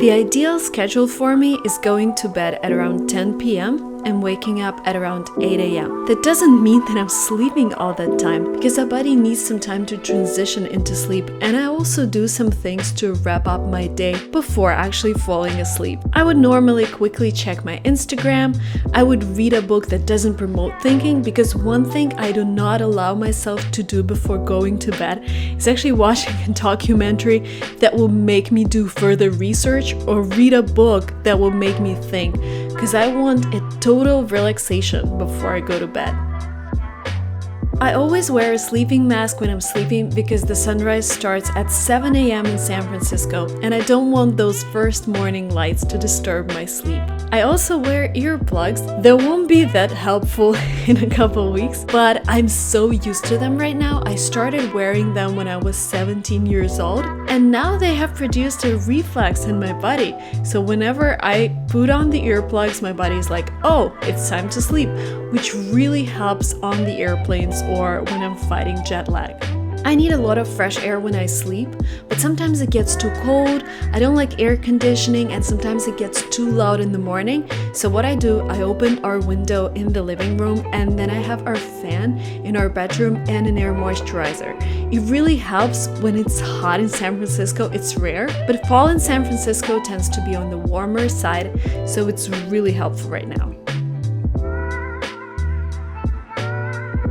The ideal schedule for me is going to bed at around 10 p.m. and waking up at around 8 a.m. That doesn't mean that I'm sleeping all that time, because our body needs some time to transition into sleep, and I also do some things to wrap up my day before actually falling asleep. I would normally quickly check my Instagram. I would read a book that doesn't promote thinking, because one thing I do not allow myself to do before going to bed is actually watching a documentary that will make me do further research or read a book that will make me think, because I want a total relaxation before I go to bed. I always wear a sleeping mask when I'm sleeping because the sunrise starts at 7 a.m. in San Francisco and I don't want those first morning lights to disturb my sleep. I also wear earplugs. They won't be that helpful in a couple weeks, but I'm so used to them right now. I started wearing them when I was 17 years old, and now they have produced a reflex in my body. So whenever I put on the earplugs, my body is like, oh, it's time to sleep, which really helps on the airplanes or when I'm fighting jet lag. I need a lot of fresh air when I sleep, but sometimes it gets too cold, I don't like air conditioning, and sometimes it gets too loud in the morning. So what I do, I open our window in the living room and then I have our fan in our bedroom and an air moisturizer. It really helps when it's hot in San Francisco. It's rare, but fall in San Francisco tends to be on the warmer side, so it's really helpful right now.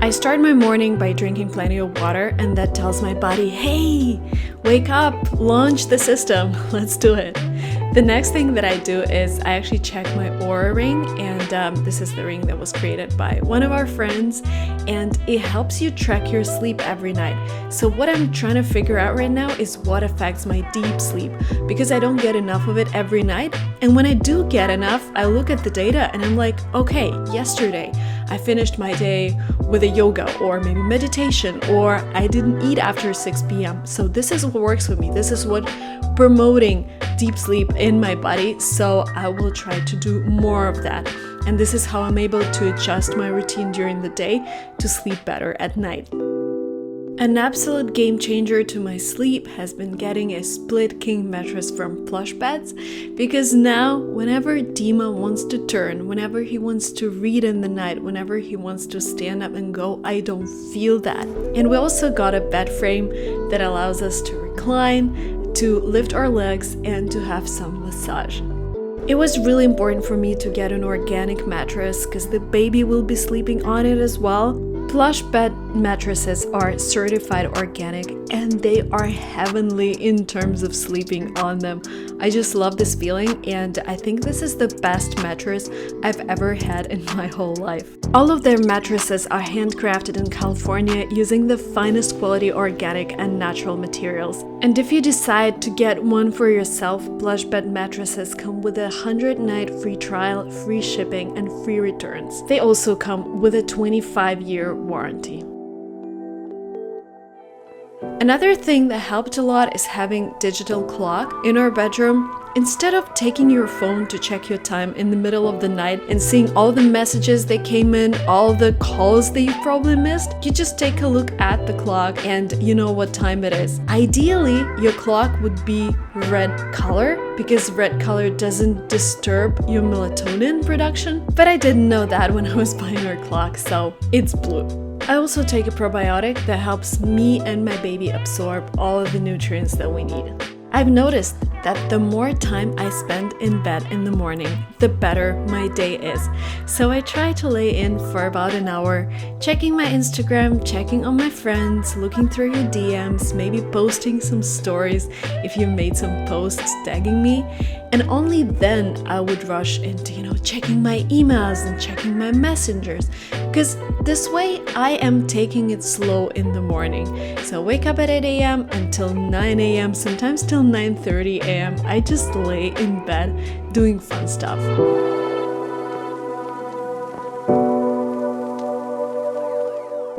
I start my morning by drinking plenty of water, and that tells my body, hey, wake up, launch the system, let's do it. The next thing that I do is I actually check my Oura ring, and this is the ring that was created by one of our friends, and it helps you track your sleep every night. So what I'm trying to figure out right now is what affects my deep sleep, because I don't get enough of it every night, and when I do get enough, I look at the data and I'm like, okay, yesterday I finished my day with a yoga or maybe meditation, or I didn't eat after 6 p.m. So this is what works with me. This is what promoting deep sleep in my body. So I will try to do more of that. And this is how I'm able to adjust my routine during the day to sleep better at night. An absolute game changer to my sleep has been getting a split king mattress from PlushBeds, because now whenever Dima wants to turn, whenever he wants to read in the night, whenever he wants to stand up and go, I don't feel that. And we also got a bed frame that allows us to recline, to lift our legs, and to have some massage. It was really important for me to get an organic mattress because the baby will be sleeping on it as well. PlushBed mattresses are certified organic and they are heavenly in terms of sleeping on them. I just love this feeling, and I think this is the best mattress I've ever had in my whole life. All of their mattresses are handcrafted in California using the finest quality organic and natural materials. And if you decide to get one for yourself, PlushBed mattresses come with a 100-night free trial, free shipping, and free returns. They also come with a 25-year warranty. Another thing that helped a lot is having digital clock in our bedroom. Instead of taking your phone to check your time in the middle of the night and seeing all the messages that came in, all the calls that you probably missed, you just take a look at the clock and you know what time it is. Ideally, your clock would be red color because red color doesn't disturb your melatonin production. But I didn't know that when I was buying our clock, so it's blue. I also take a probiotic that helps me and my baby absorb all of the nutrients that we need. I've noticed that the more time I spend in bed in the morning, the better my day is. So I try to lay in for about an hour, checking my Instagram, checking on my friends, looking through your DMs, maybe posting some stories if you made some posts tagging me. And only then I would rush into, checking my emails and checking my messengers. Because this way I am taking it slow in the morning. So I wake up at 8 a.m. until 9 a.m., sometimes till 9:30 a.m. I just lay in bed doing fun stuff.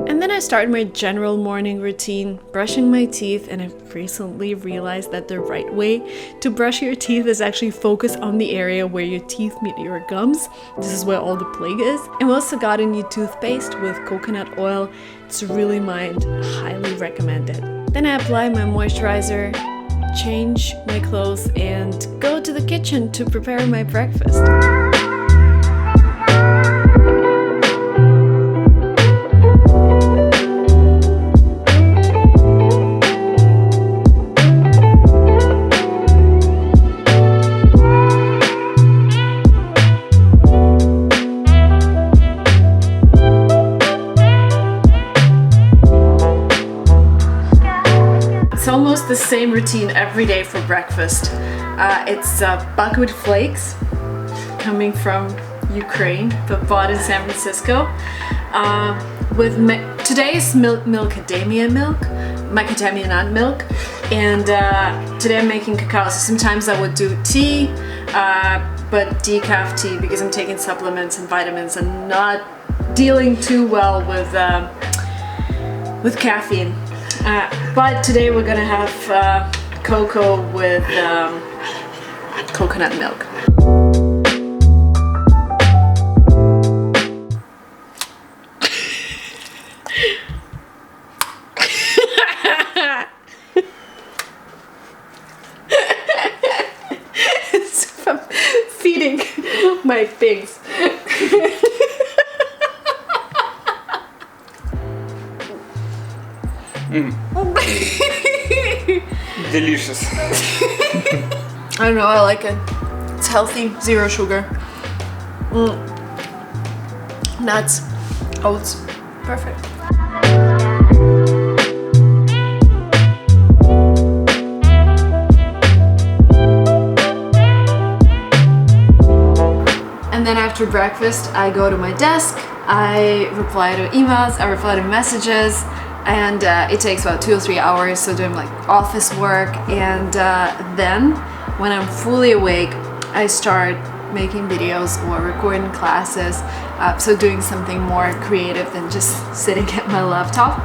And then I start my general morning routine, brushing my teeth, and I've recently realized that the right way to brush your teeth is actually focus on the area where your teeth meet your gums. This is where all the plague is. And we also got a new toothpaste with coconut oil. It's really mild, highly recommended. Then I apply my moisturizer, change my clothes, and go to the kitchen to prepare my breakfast. It's almost the same routine every day for breakfast. It's buckwheat flakes coming from Ukraine, but bought in San Francisco. Today's macadamia nut milk, and today I'm making cacao. So sometimes I would do tea, but decaf tea because I'm taking supplements and vitamins and not dealing too well with caffeine. But today we're gonna have cocoa with coconut milk. It's from feeding my pigs. Delicious. I don't know, I like it. It's healthy, zero sugar. Nuts, oats, perfect. And then after breakfast, I go to my desk, I reply to emails, I reply to messages, and it takes about 2 or 3 hours, so doing like office work, and then when I'm fully awake, I start making videos or recording classes, so doing something more creative than just sitting at my laptop.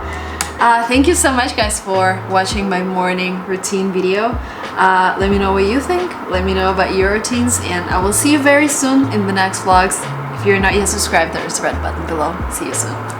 Thank you so much guys for watching my morning routine video. Let me know what you think, let me know about your routines, and I will see you very soon in the next vlogs. If you're not yet subscribed, there's a red button below. See you soon.